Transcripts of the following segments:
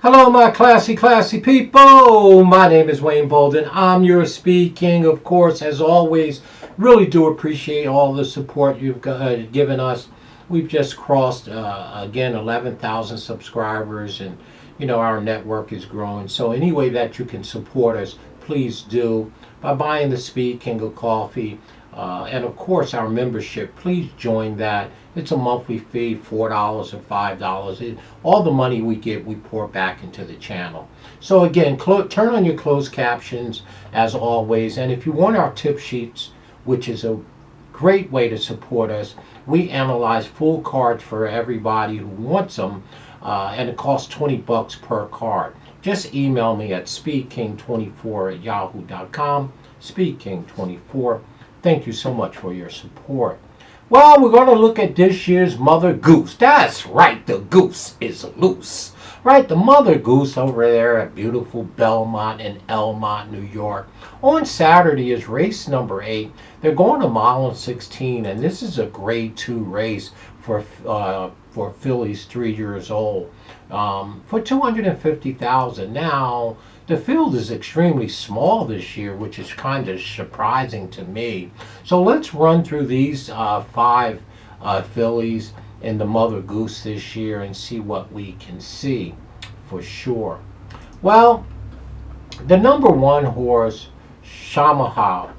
Hello, my classy people. My name is Wayne Bolden. I'm your Speed King, of course, as always. Really do appreciate all the support you've given us. We've just crossed, again, 11,000 subscribers, and, our network is growing. So, any way that you can support us, please do by buying the Speed King of coffee. And of course, our membership, please join that. It's a monthly fee, $4 or $5. All the money we get, we pour back into the channel. So again, turn on your closed captions as always. And if you want our tip sheets, which is a great way to support us, we analyze full cards for everybody who wants them. And it costs $20 per card. Just email me at speedking24@yahoo.com. Speedking24. Thank you so much for your support. Well, we're going to look at this year's Mother Goose. That's right, the goose is loose. Right, the Mother Goose over there at beautiful Belmont in Elmont, New York. On Saturday is race number 8. They're going to mile and 16, and this is a grade 2 race for fillies 3 years old for $250,000. Now, the field is extremely small this year, which is kind of surprising to me. So let's run through these 5 fillies in the Mother Goose this year and see what we can see for sure. Well, the number 1 horse, Shahama,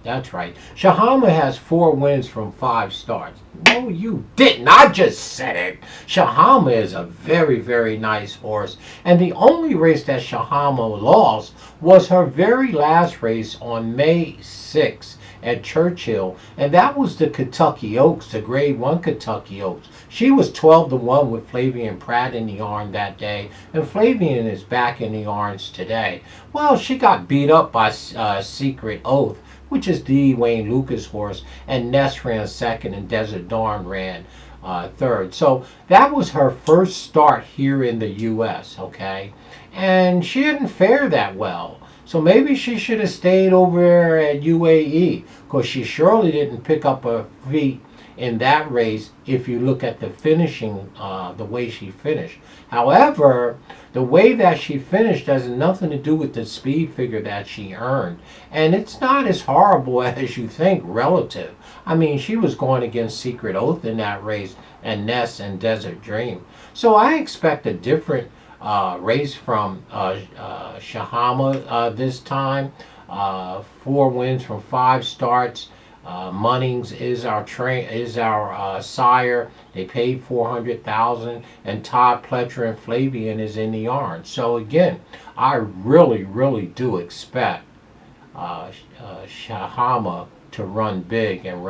that's right. Shahama has 4 wins from 5 starts. No, you didn't. I just said it. Shahama is a very, very nice horse. And the only race that Shahama lost was her very last race on May 6th at Churchill. And that was the Kentucky Oaks, the grade 1 Kentucky Oaks. She was 12-1 with Flavian Prat in the yarn that day. And Flavian is back in the yarns today. Well, she got beat up by Secret Oath, which is the Wayne Lucas horse, and Ness ran second, and Desert Dawn ran third. So that was her first start here in the U.S., okay? And she didn't fare that well. So maybe she should have stayed over at UAE, because she surely didn't pick up her feet in that race if you look at the finishing, the way she finished. However, the way that she finished has nothing to do with the speed figure that she earned. And it's not as horrible as you think relative. I mean, she was going against Secret Oath in that race, and Ness and Desert Dream. So I expect a different race from Shahama this time. 4 wins from 5 starts. Munnings is our sire. They paid $400,000, and Todd Pletcher and Flavian is in the yarn. So again, I really do expect Shahama to run big in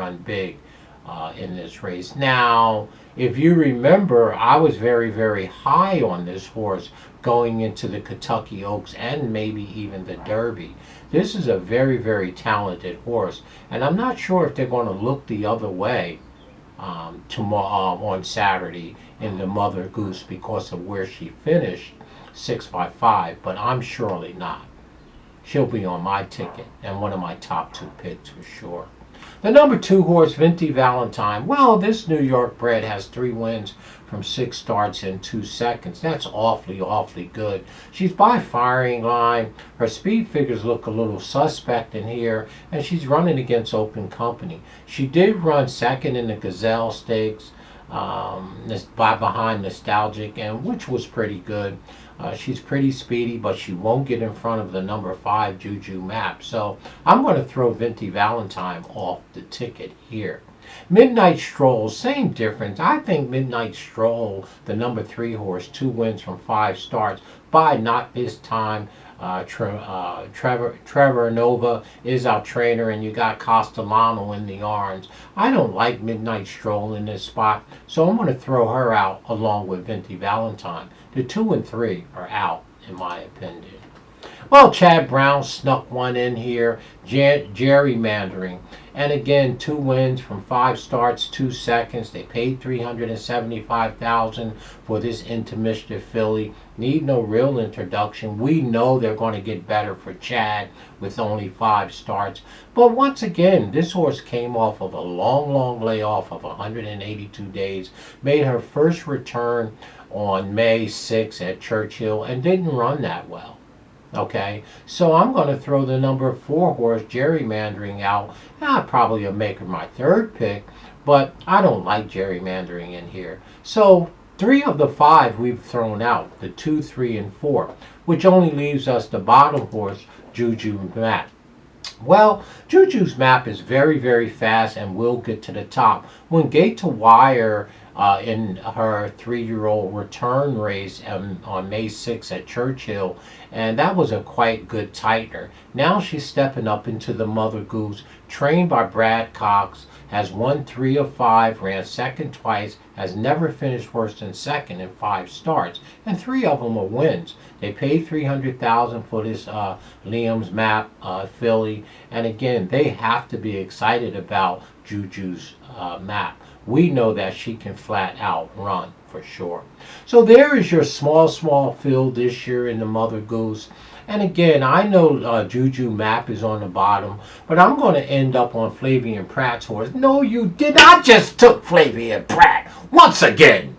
this race. Now, if you remember, I was very high on this horse going into the Kentucky Oaks and maybe even the Derby. This is a very talented horse, and I'm not sure if they're going to look the other way tomorrow on Saturday in the Mother Goose because of where she finished 6x5, but I'm surely not. She'll be on my ticket and one of my top 2 picks for sure. The number 2 horse, Venti Valentine. Well, this New York bred has 3 wins from 6 starts in 2 seconds. That's awfully good. She's by firing line. Her speed figures look a little suspect in here, and she's running against open company. She did run second in the Gazelle Stakes by behind Nostalgic, and which was pretty good. She's pretty speedy, but she won't get in front of the number 5 Juju Map. So I'm going to throw Venti Valentine off the ticket here. Midnight Stroll, same difference. I think Midnight Stroll, the number 3 horse, 2 wins from 5 starts, by not this time. Trevor Nova is our trainer, and you got Castellano in the yarns. I don't like Midnight Stroll in this spot, so I'm going to throw her out along with Venti Valentine. The 2 and 3 are out, in my opinion. Well, Chad Brown snuck one in here, gerrymandering. And again, 2 wins from 5 starts, 2 seconds. They paid $375,000 for this intermission filly. Need no real introduction. We know they're going to get better for Chad with only 5 starts. But once again, this horse came off of a long layoff of 182 days. Made her first return on May 6th at Churchill and didn't run that well. Okay, so I'm going to throw the number 4 horse gerrymandering out. I probably will make her my third pick, but I don't like gerrymandering in here. So 3 of the 5 we've thrown out, the 2, 3, and 4, which only leaves us the bottom horse, Juju Map. Well, Juju's Map is very, very fast and will get to the top. When Gate to Wire in her 3-year-old return race on May 6th at Churchill, and that was a quite good tightener. Now she's stepping up into the Mother Goose, trained by Brad Cox, has won 3 of 5, ran second twice, has never finished worse than second in 5 starts, and 3 of them are wins. They paid $300,000 for this Liam's Map filly, and again, they have to be excited about Juju's Map. We know that she can flat out run for sure. So there is your small field this year in the Mother Goose. And again, I know Juju Map is on the bottom, but I'm going to end up on Flavian Prat's horse. No, you did. I just took Flavian Prat once again.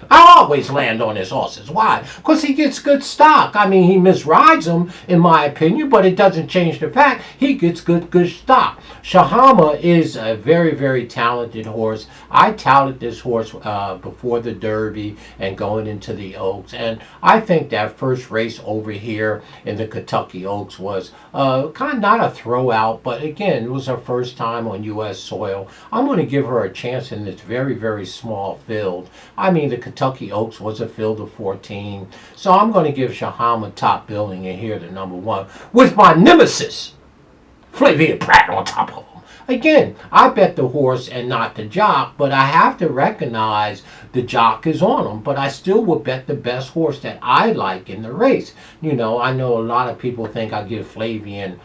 I always land on his horses. Why? Because he gets good stock. I mean, he misrides them, in my opinion, but it doesn't change the fact he gets good stock. Shahama is a very, very talented horse. I touted this horse before the Derby and going into the Oaks, and I think that first race over here in the Kentucky Oaks was kind of not a throwout, but again, it was her first time on U.S. soil. I'm going to give her a chance in this very, very small field. I mean, the Kentucky Oaks was a field of 14. So I'm going to give Shahama top billing in here, the number 1, with my nemesis, Flavian Prat, on top of him. Again, I bet the horse and not the jock, but I have to recognize the jock is on him. But I still would bet the best horse that I like in the race. You know, I know a lot of people think I give Flavian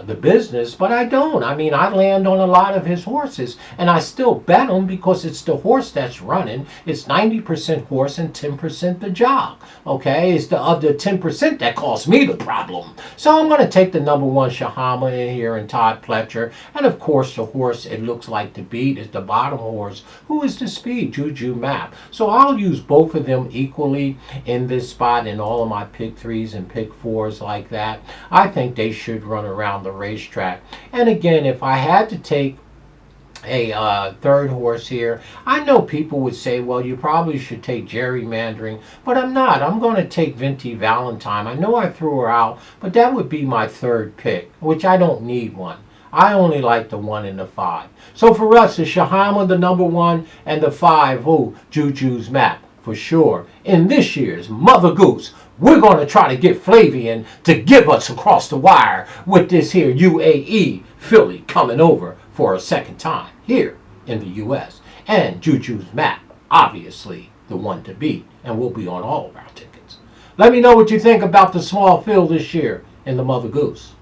the business, but I don't. I mean, I land on a lot of his horses, and I still bet him because it's the horse that's running. It's 90% horse and 10% the jock. Okay, it's the other 10% that caused me the problem. So I'm going to take the number 1 Shahama in here and Todd Pletcher, and of course the horse it looks like to beat is the bottom horse, who is the speed, Juju Map. So I'll use both of them equally in this spot in all of my pick 3s and pick 4s like that. I think they should run around the racetrack. And again, if I had to take a third horse here, I know people would say, well, you probably should take gerrymandering, but I'm not. I'm going to take Venti Valentine. I know I threw her out, but that would be my third pick, which I don't need one. I only like the 1 and the 5. So for us, the Shahama, the number 1, and the 5, Juju's Map, for sure. In this year's Mother Goose, we're going to try to get Flavian to give us across the wire with this here UAE filly coming over for a second time here in the U.S. And Juju's Map, obviously the one to beat, and will be on all of our tickets. Let me know what you think about the small field this year in the Mother Goose.